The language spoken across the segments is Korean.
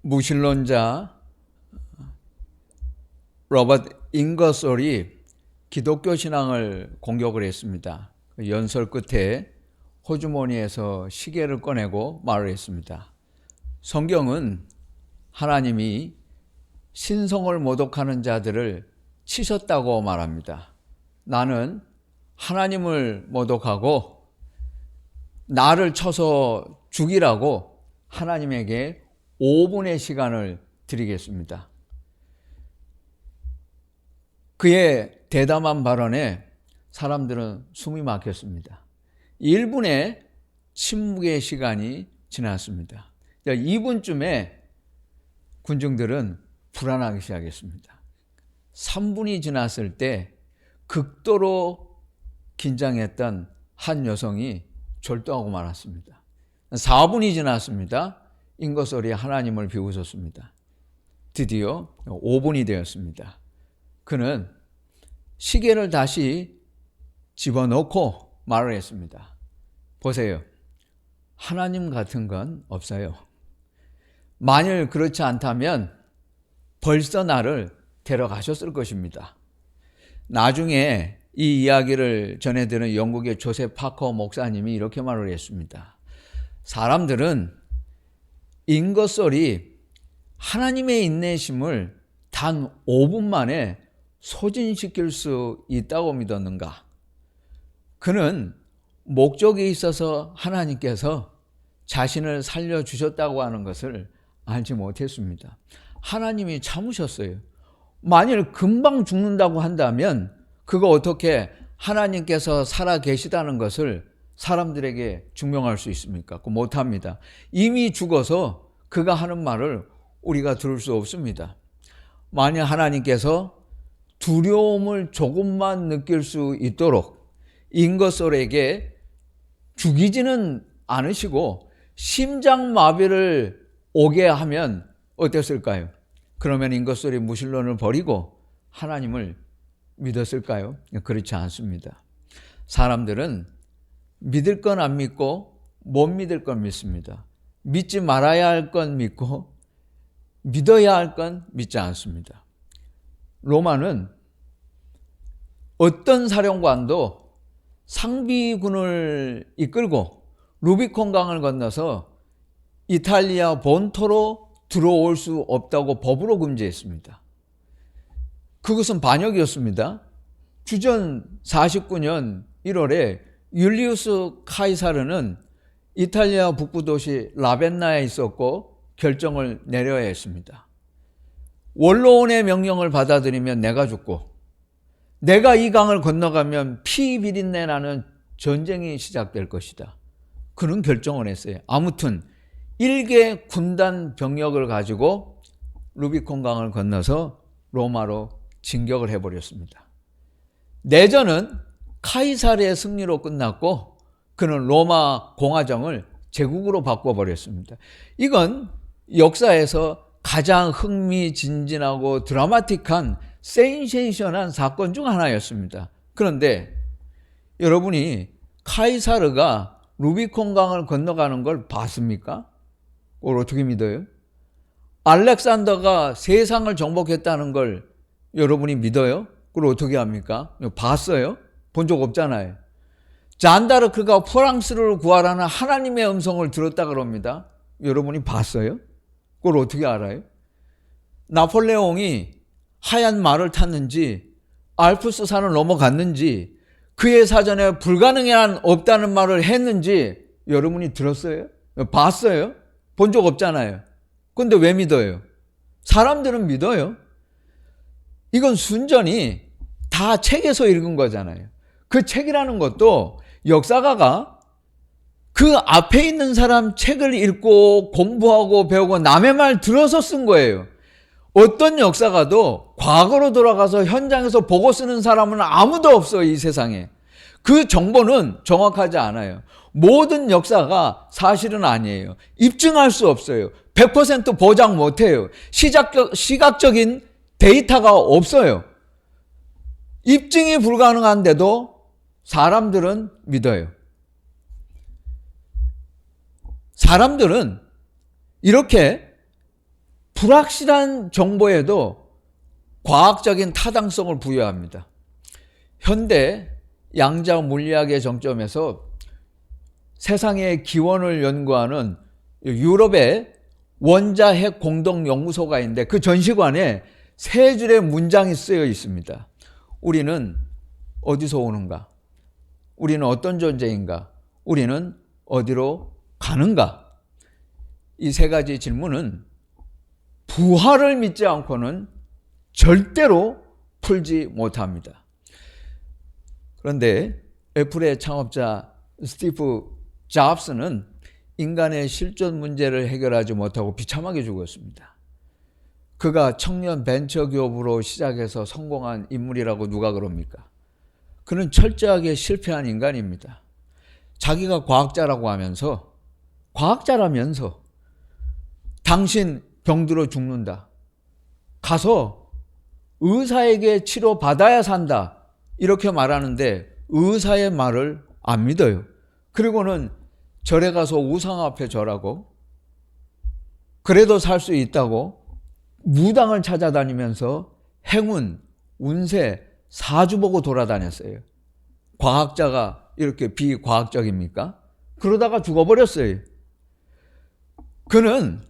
무신론자 로버트 잉거솔이 기독교 신앙을 공격을 했습니다. 연설 끝에 호주머니에서 시계를 꺼내고 말을 했습니다. 성경은 하나님이 신성을 모독하는 자들을 치셨다고 말합니다. 나는 하나님을 모독하고 나를 쳐서 죽이라고 하나님에게 5분의 시간을 드리겠습니다. 그의 대담한 발언에 사람들은 숨이 막혔습니다. 1분의 침묵의 시간이 지났습니다. 2분쯤에 군중들은 불안하기 시작했습니다. 3분이 지났을 때 극도로 긴장했던 한 여성이 절도하고 말았습니다. 4분이 지났습니다. 잉거솔이 하나님을 비웃었습니다. 드디어 5분이 되었습니다. 그는 시계를 다시 집어넣고 말을 했습니다. 보세요. 하나님 같은 건 없어요. 만일 그렇지 않다면 벌써 나를 데려가셨을 것입니다. 나중에 이 이야기를 전해드는 영국의 조셉 파커 목사님이 이렇게 말을 했습니다. 사람들은 잉거솔이 하나님의 인내심을 단 5분 만에 소진시킬 수 있다고 믿었는가? 그는 목적이 있어서 하나님께서 자신을 살려주셨다고 하는 것을 알지 못했습니다. 하나님이 참으셨어요. 만일 금방 죽는다고 한다면 그거 어떻게 하나님께서 살아 계시다는 것을 사람들에게 증명할 수 있습니까? 못합니다. 이미 죽어서 그가 하는 말을 우리가 들을 수 없습니다. 만약 하나님께서 두려움을 조금만 느낄 수 있도록 잉거솔에게 죽이지는 않으시고 심장마비를 오게 하면 어땠을까요? 그러면 잉거솔이 무신론을 버리고 하나님을 믿었을까요? 그렇지 않습니다. 사람들은 믿을 건 안 믿고 못 믿을 건 믿습니다. 믿지 말아야 할 건 믿고 믿어야 할 건 믿지 않습니다. 로마는 어떤 사령관도 상비군을 이끌고 루비콘 강을 건너서 이탈리아 본토로 들어올 수 없다고 법으로 금지했습니다. 그것은 반역이었습니다. 주전 49년 1월에 율리우스 카이사르는 이탈리아 북부 도시 라벤나에 있었고 결정을 내려야 했습니다. 원로원의 명령을 받아들이면 내가 죽고 내가 이 강을 건너가면 피 비린내 나는 전쟁이 시작될 것이다. 그는 결정을 했어요. 아무튼 1개 군단 병력을 가지고 루비콘 강을 건너서 로마로 진격을 해버렸습니다. 내전은 카이사르의 승리로 끝났고 그는 로마 공화정을 제국으로 바꿔버렸습니다. 이건 역사에서 가장 흥미진진하고 드라마틱한 센세이션한 사건 중 하나였습니다. 그런데 여러분이 카이사르가 루비콘 강을 건너가는 걸 봤습니까? 그걸 어떻게 믿어요? 알렉산더가 세상을 정복했다는 걸 여러분이 믿어요? 그걸 어떻게 합니까? 봤어요? 본 적 없잖아요. 잔다르크가 프랑스를 구하라는 하나님의 음성을 들었다 그럽니다. 여러분이 봤어요? 그걸 어떻게 알아요? 나폴레옹이 하얀 말을 탔는지 알프스 산을 넘어갔는지 그의 사전에 불가능한 없다는 말을 했는지 여러분이 들었어요? 봤어요? 본 적 없잖아요. 그런데 왜 믿어요? 사람들은 믿어요. 이건 순전히 다 책에서 읽은 거잖아요. 그 책이라는 것도 역사가가 그 앞에 있는 사람 책을 읽고 공부하고 배우고 남의 말 들어서 쓴 거예요. 어떤 역사가도 과거로 돌아가서 현장에서 보고 쓰는 사람은 아무도 없어요, 이 세상에. 그 정보는 정확하지 않아요. 모든 역사가 사실은 아니에요. 입증할 수 없어요. 100% 보장 못해요. 시각적인 데이터가 없어요. 입증이 불가능한데도 사람들은 믿어요. 사람들은 이렇게 불확실한 정보에도 과학적인 타당성을 부여합니다. 현대 양자 물리학의 정점에서 세상의 기원을 연구하는 유럽의 원자핵 공동연구소가 있는데 그 전시관에 세 줄의 문장이 쓰여 있습니다. 우리는 어디서 오는가? 우리는 어떤 존재인가? 우리는 어디로 가는가? 이 세 가지 질문은 부활을 믿지 않고는 절대로 풀지 못합니다. 그런데 애플의 창업자 스티브 잡스는 인간의 실존 문제를 해결하지 못하고 비참하게 죽었습니다. 그가 청년 벤처 기업으로 시작해서 성공한 인물이라고 누가 그럽니까? 그는 철저하게 실패한 인간입니다. 자기가 과학자라면서 당신 병들어 죽는다. 가서 의사에게 치료받아야 산다. 이렇게 말하는데 의사의 말을 안 믿어요. 그리고는 절에 가서 우상 앞에 절하고 그래도 살 수 있다고 무당을 찾아다니면서 행운, 운세, 사주 보고 돌아다녔어요. 과학자가 이렇게 비과학적입니까? 그러다가 죽어버렸어요. 그는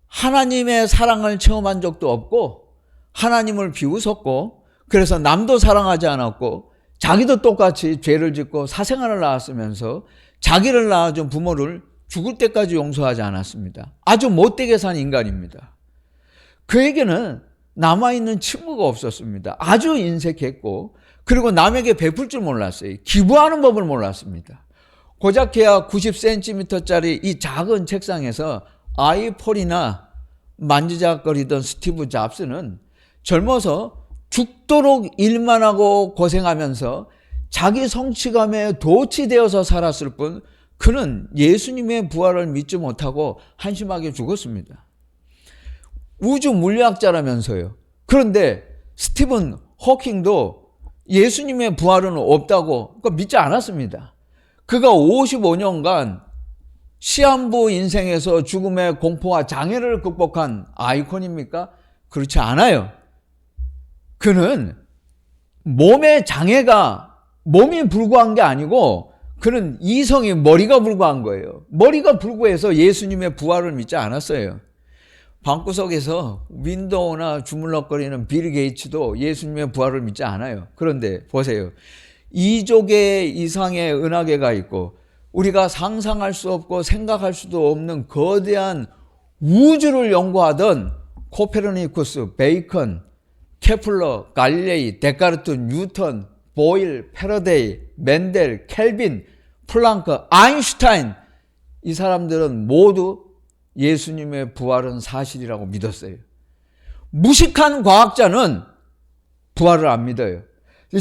하나님의 사랑을 체험한 적도 없고 하나님을 비웃었고 그래서 남도 사랑하지 않았고 자기도 똑같이 죄를 짓고 사생활을 낳았으면서 자기를 낳아준 부모를 죽을 때까지 용서하지 않았습니다. 아주 못되게 산 인간입니다. 그에게는 남아있는 친구가 없었습니다. 아주 인색했고 그리고 남에게 베풀 줄 몰랐어요. 기부하는 법을 몰랐습니다. 고작해야 90cm짜리 이 작은 책상에서 아이폴이나 만지작거리던 스티브 잡스는 젊어서 죽도록 일만 하고 고생하면서 자기 성취감에 도취되어서 살았을 뿐 그는 예수님의 부활을 믿지 못하고 한심하게 죽었습니다. 우주 물리학자라면서요. 그런데 스티븐 호킹도 예수님의 부활은 없다고 믿지 않았습니다. 그가 55년간 시한부 인생에서 죽음의 공포와 장애를 극복한 아이콘입니까? 그렇지 않아요. 그는 몸의 장애가 몸이 불구한 게 아니고 그는 이성이 머리가 불구한 거예요. 머리가 불구해서 예수님의 부활을 믿지 않았어요. 방구석에서 윈도우나 주물럭거리는 빌 게이츠도 예수님의 부활을 믿지 않아요. 그런데 보세요. 2조 개 이상의 은하계가 있고 우리가 상상할 수 없고 생각할 수도 없는 거대한 우주를 연구하던 코페르니쿠스, 베이컨, 케플러, 갈릴레이, 데카르트, 뉴턴, 보일, 패러데이, 멘델, 켈빈, 플랑크, 아인슈타인 이 사람들은 모두 예수님의 부활은 사실이라고 믿었어요. 무식한 과학자는 부활을 안 믿어요.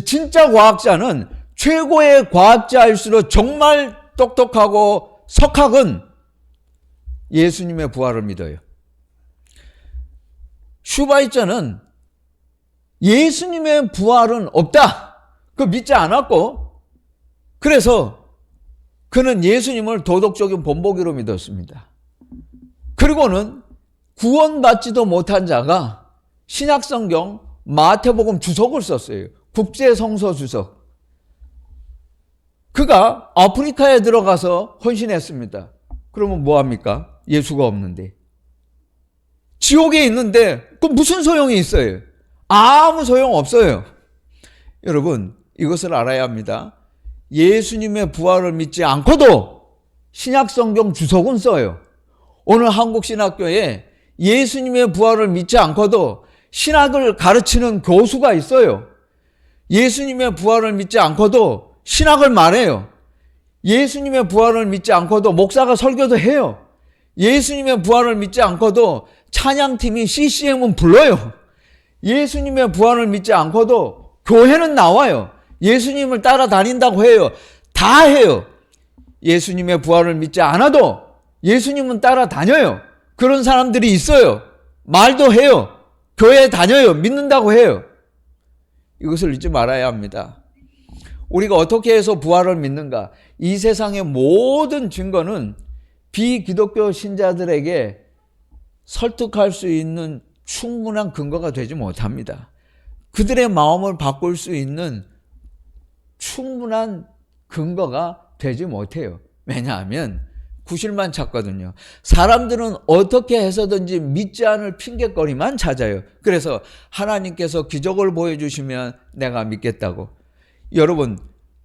진짜 과학자는 최고의 과학자일수록 정말 똑똑하고 석학은 예수님의 부활을 믿어요. 슈바이처는 예수님의 부활은 없다. 그거 믿지 않았고 그래서 그는 예수님을 도덕적인 본보기로 믿었습니다. 그리고는 구원받지도 못한 자가 신약성경 마태복음 주석을 썼어요. 국제성서 주석. 그가 아프리카에 들어가서 헌신했습니다. 그러면 뭐합니까? 예수가 없는데. 지옥에 있는데 그 무슨 소용이 있어요? 아무 소용 없어요. 여러분 이것을 알아야 합니다. 예수님의 부활을 믿지 않고도 신약성경 주석은 써요. 오늘 한국신학교에 예수님의 부활을 믿지 않고도 신학을 가르치는 교수가 있어요. 예수님의 부활을 믿지 않고도 신학을 말해요. 예수님의 부활을 믿지 않고도 목사가 설교도 해요. 예수님의 부활을 믿지 않고도 찬양팀이 CCM은 불러요. 예수님의 부활을 믿지 않고도 교회는 나와요. 예수님을 따라다닌다고 해요. 다 해요. 예수님의 부활을 믿지 않아도 예수님은 따라다녀요. 그런 사람들이 있어요. 말도 해요. 교회에 다녀요. 믿는다고 해요. 이것을 잊지 말아야 합니다. 우리가 어떻게 해서 부활을 믿는가? 이 세상의 모든 증거는 비기독교 신자들에게 설득할 수 있는 충분한 근거가 되지 못합니다. 그들의 마음을 바꿀 수 있는 충분한 근거가 되지 못해요. 왜냐하면 구실만 찾거든요. 사람들은 어떻게 해서든지 믿지 않을 핑계거리만 찾아요. 그래서 하나님께서 기적을 보여주시면 내가 믿겠다고. 여러분,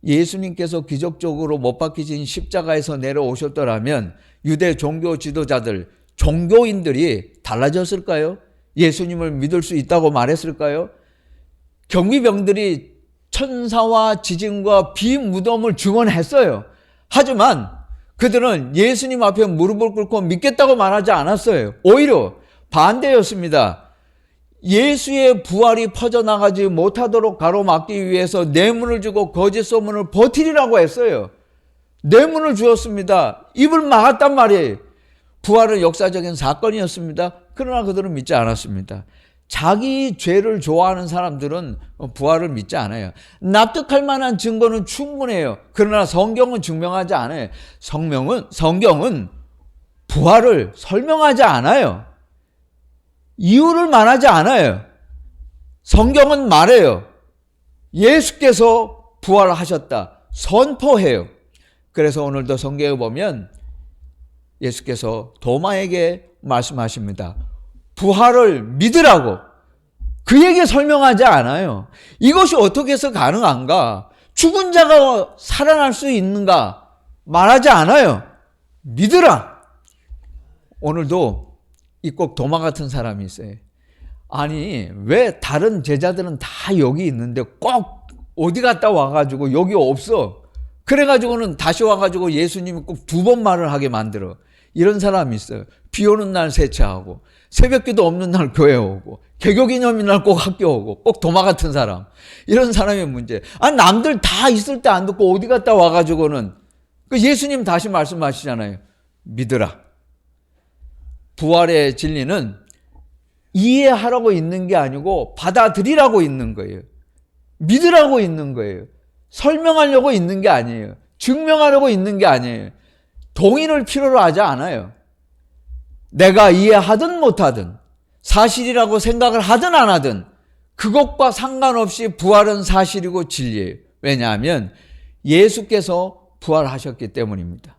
예수님께서 기적적으로 못 박히신 십자가에서 내려오셨더라면 유대 종교 지도자들, 종교인들이 달라졌을까요? 예수님을 믿을 수 있다고 말했을까요? 경비병들이 천사와 지진과 비무덤을 증언했어요. 하지만 그들은 예수님 앞에 무릎을 꿇고 믿겠다고 말하지 않았어요. 오히려 반대였습니다. 예수의 부활이 퍼져나가지 못하도록 가로막기 위해서 뇌물을 주고 거짓 소문을 버티리라고 했어요. 뇌물을 주었습니다. 입을 막았단 말이에요. 부활은 역사적인 사건이었습니다. 그러나 그들은 믿지 않았습니다. 자기 죄를 좋아하는 사람들은 부활을 믿지 않아요. 납득할 만한 증거는 충분해요. 그러나 성경은 증명하지 않아요. 성경은 부활을 설명하지 않아요. 이유를 말하지 않아요. 성경은 말해요. 예수께서 부활하셨다. 선포해요. 그래서 오늘도 성경에 보면 예수께서 도마에게 말씀하십니다. 부활을 믿으라고. 그에게 설명하지 않아요. 이것이 어떻게 해서 가능한가? 죽은 자가 살아날 수 있는가? 말하지 않아요. 믿으라. 오늘도 이 꼭 도마 같은 사람이 있어요. 아니, 왜 다른 제자들은 다 여기 있는데 꼭 어디 갔다 와가지고 여기 없어? 그래가지고는 다시 와가지고 예수님이 꼭 두 번 말을 하게 만들어. 이런 사람이 있어요. 비 오는 날 세차하고 새벽기도 없는 날 교회 오고 개교기념일 날 꼭 학교 오고 꼭 도마 같은 사람. 이런 사람의 문제. 아니, 남들 다 있을 때 안 듣고 어디 갔다 와가지고는 예수님 다시 말씀하시잖아요. 믿으라. 부활의 진리는 이해하라고 있는 게 아니고 받아들이라고 있는 거예요. 믿으라고 있는 거예요. 설명하려고 있는 게 아니에요. 증명하려고 있는 게 아니에요. 동의를 필요로 하지 않아요. 내가 이해하든 못하든 사실이라고 생각을 하든 안 하든 그것과 상관없이 부활은 사실이고 진리예요. 왜냐하면 예수께서 부활하셨기 때문입니다.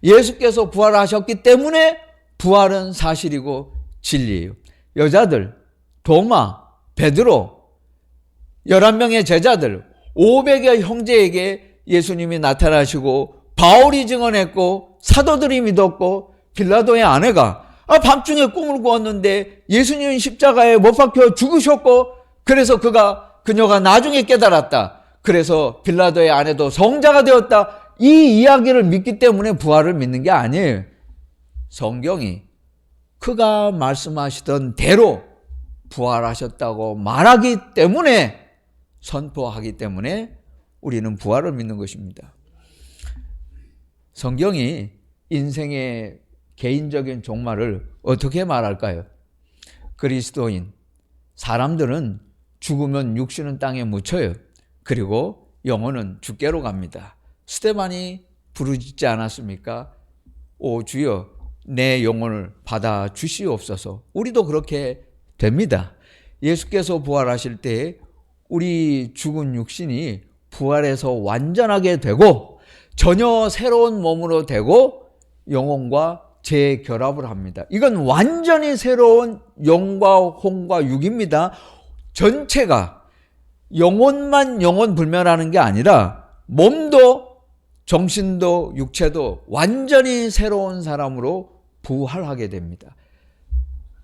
예수께서 부활하셨기 때문에 부활은 사실이고 진리예요. 여자들, 도마, 베드로, 11명의 제자들, 500여 형제에게 예수님이 나타나시고 바울이 증언했고 사도들이 믿었고 빌라도의 아내가 밤중에 꿈을 꾸었는데 예수님은 십자가에 못 박혀 죽으셨고 그래서 그녀가 나중에 깨달았다. 그래서 빌라도의 아내도 성자가 되었다. 이 이야기를 믿기 때문에 부활을 믿는 게 아니에요. 성경이 그가 말씀하시던 대로 부활하셨다고 말하기 때문에 선포하기 때문에 우리는 부활을 믿는 것입니다. 성경이 인생의 개인적인 종말을 어떻게 말할까요? 그리스도인, 사람들은 죽으면 육신은 땅에 묻혀요. 그리고 영혼은 주께로 갑니다. 스데반이 부르짖지 않았습니까? 오 주여 내 영혼을 받아 주시옵소서. 우리도 그렇게 됩니다. 예수께서 부활하실 때 우리 죽은 육신이 부활해서 완전하게 되고 전혀 새로운 몸으로 되고 영혼과 재결합을 합니다. 이건 완전히 새로운 영과 혼과 육입니다. 전체가 영혼만 영혼 불멸하는 게 아니라 몸도 정신도 육체도 완전히 새로운 사람으로 부활하게 됩니다.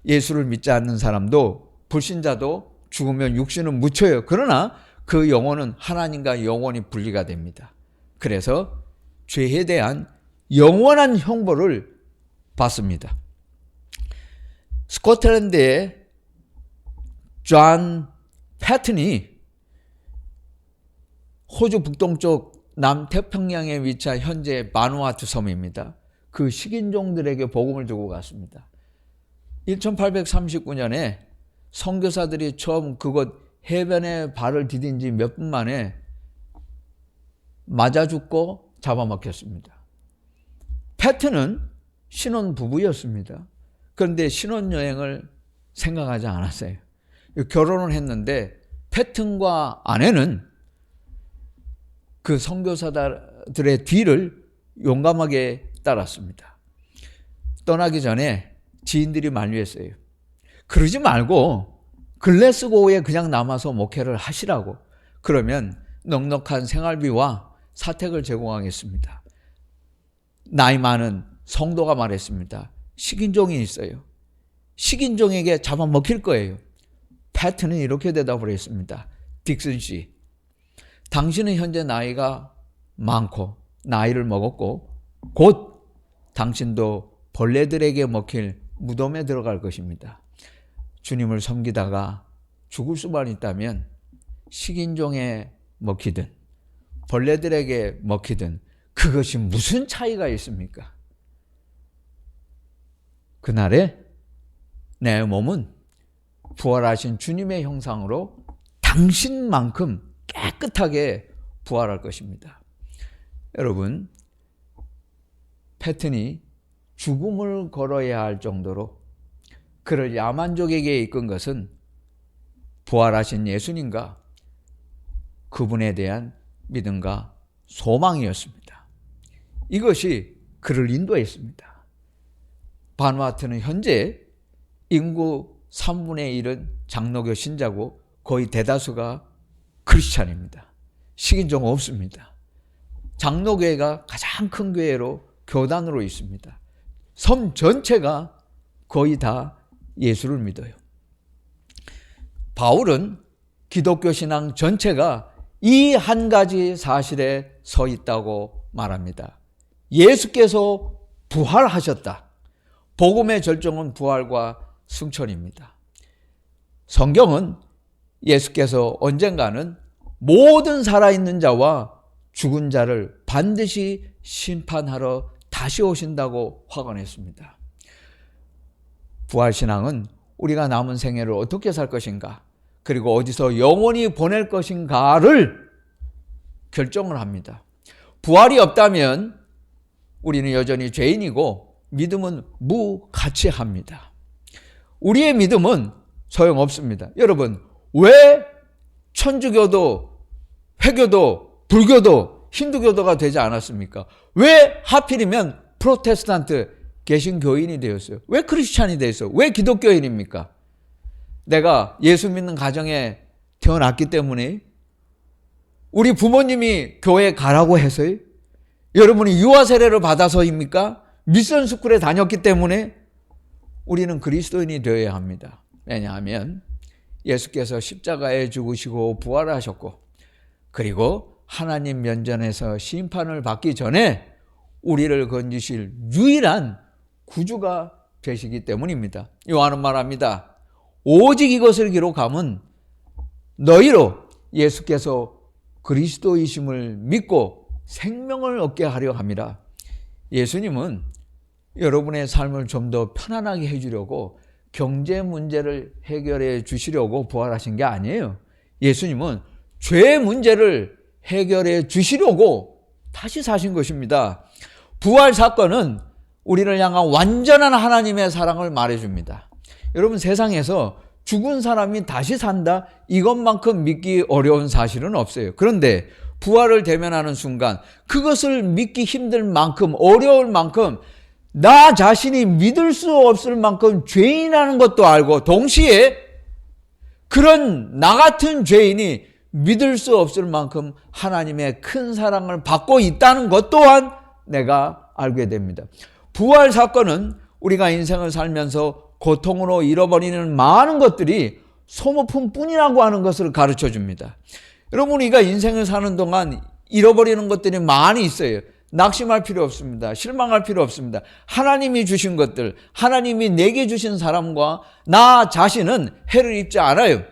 예수를 믿지 않는 사람도 불신자도 죽으면 육신은 묻혀요. 그러나 그 영혼은 하나님과 영원히 분리가 됩니다. 그래서 죄에 대한 영원한 형벌을 받습니다. 스코틀랜드의 존 패튼이 호주 북동쪽 남태평양에 위치한 현재 바누아투 섬입니다. 그 식인종들에게 복음을 주고 갔습니다. 1839년에 선교사들이 처음 그곳 해변에 발을 디딘 지 몇 분 만에 맞아 죽고 잡아먹혔습니다. 패튼은 신혼 부부였습니다. 그런데 신혼여행을 생각하지 않았어요. 결혼을 했는데 패튼과 아내는 그 선교사들의 뒤를 용감하게 따랐습니다. 떠나기 전에 지인들이 만류했어요. 그러지 말고 글래스고우에 그냥 남아서 목회를 하시라고. 그러면 넉넉한 생활비와 사택을 제공하겠습니다. 나이 많은 성도가 말했습니다. 식인종이 있어요. 식인종에게 잡아먹힐 거예요. 패튼은 이렇게 대답을 했습니다. 딕슨 씨, 당신은 현재 나이가 많고 나이를 먹었고 곧 당신도 벌레들에게 먹힐 무덤에 들어갈 것입니다. 주님을 섬기다가 죽을 수만 있다면 식인종에 먹히든 벌레들에게 먹히든 그것이 무슨 차이가 있습니까? 그날에 내 몸은 부활하신 주님의 형상으로 당신만큼 깨끗하게 부활할 것입니다. 여러분, 패튼이 죽음을 걸어야 할 정도로 그를 야만족에게 이끈 것은 부활하신 예수님과 그분에 대한 믿음과 소망이었습니다. 이것이 그를 인도했습니다. 바누아투는 현재 인구 3분의 1은 장로교 신자고 거의 대다수가 크리스찬입니다. 식인종 없습니다. 장로교회가 가장 큰 교회로 교단으로 있습니다. 섬 전체가 거의 다 예수를 믿어요. 바울은 기독교 신앙 전체가 이 한 가지 사실에 서 있다고 말합니다. 예수께서 부활하셨다. 복음의 절정은 부활과 승천입니다. 성경은 예수께서 언젠가는 모든 살아있는 자와 죽은 자를 반드시 심판하러 다시 오신다고 확언했습니다. 부활신앙은 우리가 남은 생애를 어떻게 살 것인가, 그리고 어디서 영원히 보낼 것인가를 결정을 합니다. 부활이 없다면 우리는 여전히 죄인이고 믿음은 무가치합니다. 우리의 믿음은 소용없습니다. 여러분, 왜 천주교도 회교도 불교도 힌두교도가 되지 않았습니까? 왜 하필이면 프로테스탄트 개신교인이 되었어요? 왜 크리스찬이 되었어요? 왜 기독교인입니까? 내가 예수 믿는 가정에 태어났기 때문에, 우리 부모님이 교회 가라고 해서요? 여러분이 유아 세례를 받아서입니까? 미션 스쿨에 다녔기 때문에 우리는 그리스도인이 되어야 합니다. 왜냐하면 예수께서 십자가에 죽으시고 부활하셨고, 그리고 하나님 면전에서 심판을 받기 전에 우리를 건지실 유일한 구주가 되시기 때문입니다. 요한은 말합니다. 오직 이것을 기록함은 너희로 예수께서 그리스도이심을 믿고 생명을 얻게 하려 함이라. 예수님은 여러분의 삶을 좀 더 편안하게 해주려고, 경제 문제를 해결해 주시려고 부활하신 게 아니에요. 예수님은 죄 문제를 해결해 주시려고 다시 사신 것입니다. 부활 사건은 우리를 향한 완전한 하나님의 사랑을 말해줍니다. 여러분, 세상에서 죽은 사람이 다시 산다? 이것만큼 믿기 어려운 사실은 없어요. 그런데 부활을 대면하는 순간 그것을 믿기 힘들 만큼, 어려울 만큼, 나 자신이 믿을 수 없을 만큼 죄인이라는 것도 알고, 동시에 그런 나 같은 죄인이 믿을 수 없을 만큼 하나님의 큰 사랑을 받고 있다는 것 또한 내가 알게 됩니다. 부활 사건은 우리가 인생을 살면서 고통으로 잃어버리는 많은 것들이 소모품 뿐이라고 하는 것을 가르쳐 줍니다. 여러분, 우리가 인생을 사는 동안 잃어버리는 것들이 많이 있어요. 낙심할 필요 없습니다. 실망할 필요 없습니다. 하나님이 주신 것들, 하나님이 내게 주신 사람과 나 자신은 해를 입지 않아요.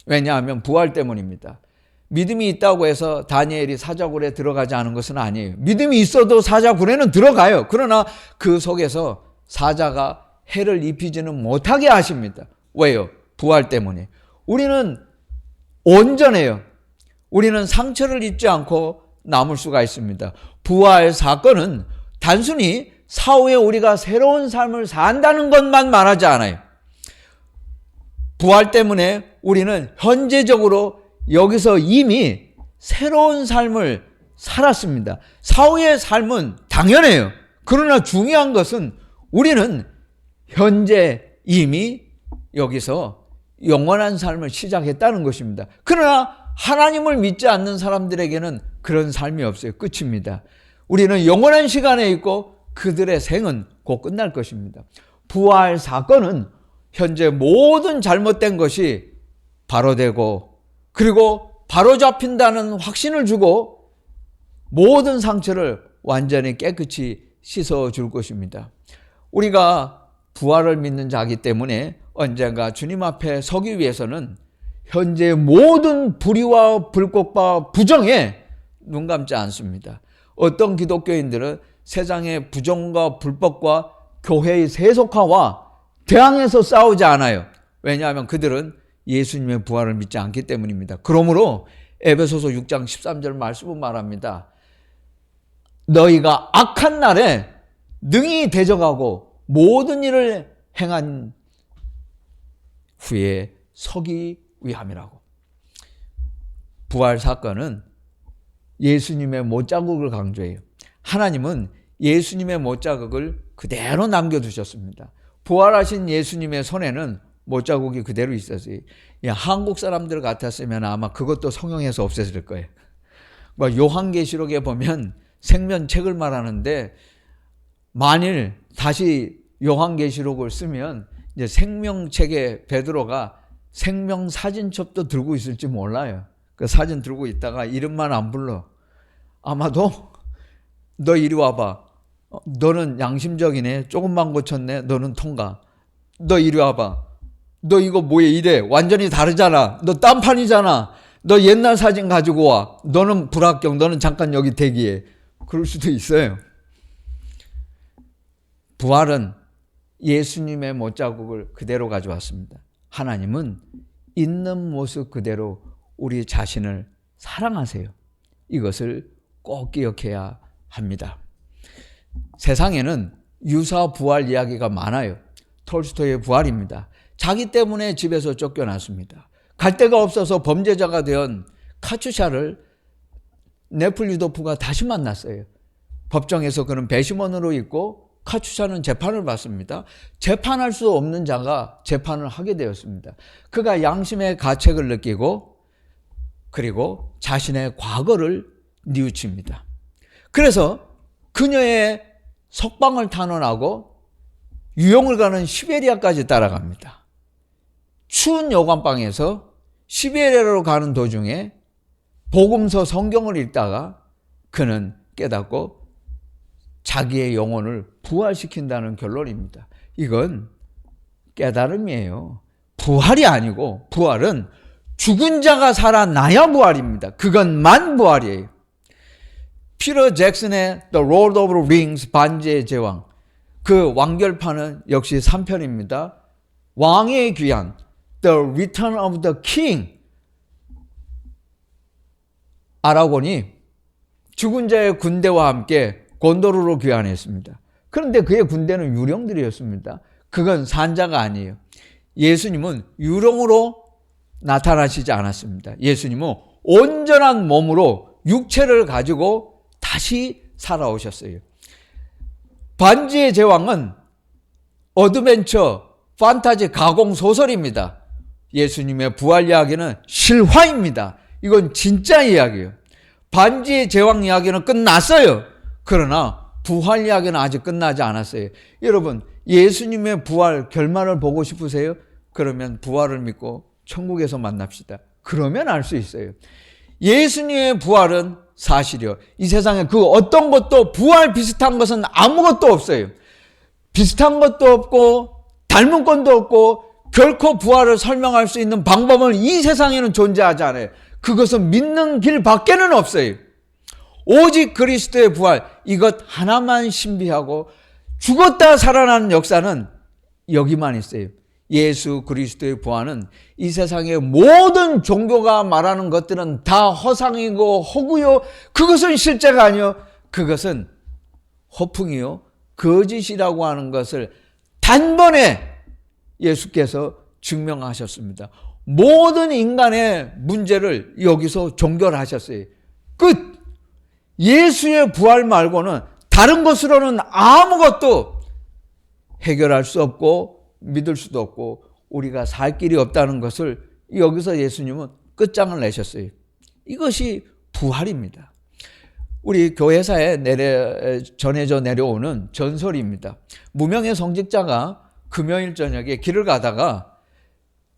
왜냐하면 부활 때문입니다. 믿음이 있다고 해서 다니엘이 사자굴에 들어가지 않은 것은 아니에요. 믿음이 있어도 사자굴에는 들어가요. 그러나 그 속에서 사자가 해를 입히지는 못하게 하십니다. 왜요? 부활 때문에. 우리는 온전해요. 우리는 상처를 입지 않고 남을 수가 있습니다. 부활 사건은 단순히 사후에 우리가 새로운 삶을 산다는 것만 말하지 않아요. 부활 때문에 우리는 현재적으로 여기서 이미 새로운 삶을 살았습니다. 사후의 삶은 당연해요. 그러나 중요한 것은 우리는 현재 이미 여기서 영원한 삶을 시작했다는 것입니다. 그러나 하나님을 믿지 않는 사람들에게는 그런 삶이 없어요. 끝입니다. 우리는 영원한 시간에 있고 그들의 생은 곧 끝날 것입니다. 부활 사건은 현재 모든 잘못된 것이 바로되고 그리고 바로잡힌다는 확신을 주고 모든 상처를 완전히 깨끗이 씻어줄 것입니다. 우리가 부활을 믿는 자이기 때문에 언젠가 주님 앞에 서기 위해서는 현재 모든 불의와 불꽃과 부정에 눈 감지 않습니다. 어떤 기독교인들은 세상의 부정과 불법과 교회의 세속화와 대항해서 싸우지 않아요. 왜냐하면 그들은 예수님의 부활을 믿지 않기 때문입니다. 그러므로 에베소서 6장 13절 말씀은 말합니다. 너희가 악한 날에 능히 대적하고 모든 일을 행한 후에 서기 위함이라고. 부활 사건은 예수님의 못자국을 강조해요. 하나님은 예수님의 못자국을 그대로 남겨두셨습니다. 부활하신 예수님의 손에는 못자국이 그대로 있었어요. 한국 사람들 같았으면 아마 그것도 성형해서 없애질 거예요. 요한계시록에 보면 생면책을 말하는데 만일 다시 요한계시록을 쓰면 이제 생명책에 베드로가 생명사진첩도 들고 있을지 몰라요. 그 사진 들고 있다가 이름만 안 불러. 아마도 너 이리 와봐. 너는 양심적이네. 조금만 고쳤네. 너는 통과. 너 이리 와봐. 너 이거 뭐야 이래. 완전히 다르잖아. 너 딴판이잖아. 너 옛날 사진 가지고 와. 너는 불합격. 너는 잠깐 여기 대기해. 그럴 수도 있어요. 부활은 예수님의 못자국을 그대로 가져왔습니다. 하나님은 있는 모습 그대로 우리 자신을 사랑하세요. 이것을 꼭 기억해야 합니다. 세상에는 유사 부활 이야기가 많아요. 톨스토이의 부활입니다. 자기 때문에 집에서 쫓겨났습니다. 갈 데가 없어서 범죄자가 된 카츄샤를 네플유도프가 다시 만났어요. 법정에서 그는 배심원으로 있고 카츄샤는 재판을 받습니다. 재판할 수 없는 자가 재판을 하게 되었습니다. 그가 양심의 가책을 느끼고 그리고 자신의 과거를 뉘우칩니다. 그래서 그녀의 석방을 탄원하고 유영을 가는 시베리아까지 따라갑니다. 추운 여관방에서 시베리아로 가는 도중에 복음서 성경을 읽다가 그는 깨닫고 자기의 영혼을 부활시킨다는 결론입니다. 이건 깨달음이에요. 부활이 아니고 부활은 죽은 자가 살아나야 부활입니다. 그것만 부활이에요. 피터 잭슨의 The Lord of the Rings 반지의 제왕, 그 완결판은 역시 3편입니다. 왕의 귀환 The Return of the King. 아라곤이 죽은 자의 군대와 함께 곤도르로 귀환했습니다. 그런데 그의 군대는 유령들이었습니다. 그건 산자가 아니에요. 예수님은 유령으로 나타나시지 않았습니다. 예수님은 온전한 몸으로 육체를 가지고 다시 살아오셨어요. 반지의 제왕은 어드벤처, 판타지 가공 소설입니다. 예수님의 부활 이야기는 실화입니다. 이건 진짜 이야기예요. 반지의 제왕 이야기는 끝났어요. 그러나 부활 이야기는 아직 끝나지 않았어요. 여러분, 예수님의 부활 결말을 보고 싶으세요? 그러면 부활을 믿고 천국에서 만납시다. 그러면 알 수 있어요. 예수님의 부활은 사실이요. 이 세상에 그 어떤 것도 부활 비슷한 것은 아무것도 없어요. 비슷한 것도 없고 닮은 것도 없고 결코 부활을 설명할 수 있는 방법은 이 세상에는 존재하지 않아요. 그것은 믿는 길 밖에는 없어요. 오직 그리스도의 부활, 이것 하나만 신비하고 죽었다 살아나는 역사는 여기만 있어요. 예수 그리스도의 부활은 이 세상의 모든 종교가 말하는 것들은 다 허상이고 허구요. 그것은 실제가 아니요. 그것은 허풍이요. 거짓이라고 하는 것을 단번에 예수께서 증명하셨습니다. 모든 인간의 문제를 여기서 종결하셨어요. 끝! 예수의 부활 말고는 다른 것으로는 아무것도 해결할 수 없고 믿을 수도 없고 우리가 살 길이 없다는 것을 여기서 예수님은 끝장을 내셨어요. 이것이 부활입니다. 우리 교회사에 전해져 내려오는 전설입니다. 무명의 성직자가 금요일 저녁에 길을 가다가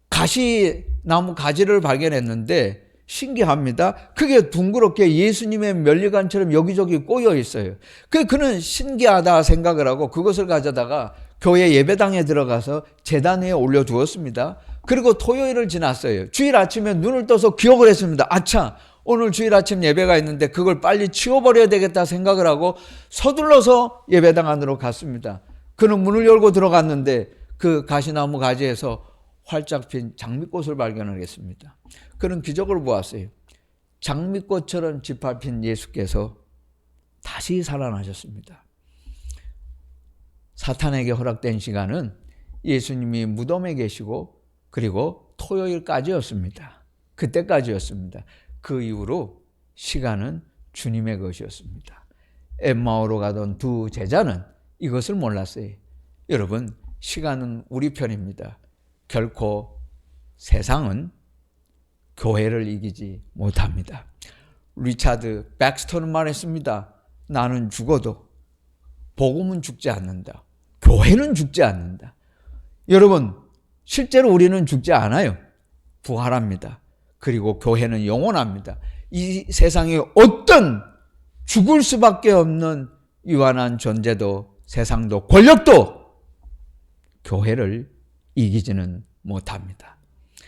가시나무 가지를 발견했는데 신기합니다. 그게 둥그렇게 예수님의 면류관처럼 여기저기 꼬여 있어요. 그는 신기하다 생각을 하고 그것을 가져다가 교회 예배당에 들어가서 제단 위에 올려두었습니다. 그리고 토요일을 지났어요. 주일 아침에 눈을 떠서 기억을 했습니다. 아차, 오늘 주일 아침 예배가 있는데 그걸 빨리 치워버려야 되겠다 생각을 하고 서둘러서 예배당 안으로 갔습니다. 그는 문을 열고 들어갔는데 그 가시나무 가지에서 활짝 핀 장미꽃을 발견을 했습니다. 그는 기적을 보았어요. 장미꽃처럼 짓밟힌 예수께서 다시 살아나셨습니다. 사탄에게 허락된 시간은 예수님이 무덤에 계시고 그리고 토요일까지였습니다. 그때까지였습니다. 그 이후로 시간은 주님의 것이었습니다. 엠마오로 가던 두 제자는 이것을 몰랐어요. 여러분, 시간은 우리 편입니다. 결코 세상은 교회를 이기지 못합니다. 리차드 백스터는 말했습니다. 나는 죽어도 복음은 죽지 않는다. 교회는 죽지 않는다. 여러분, 실제로 우리는 죽지 않아요. 부활합니다. 그리고 교회는 영원합니다. 이 세상에 어떤 죽을 수밖에 없는 유한한 존재도 세상도 권력도 교회를 이기지는 못합니다.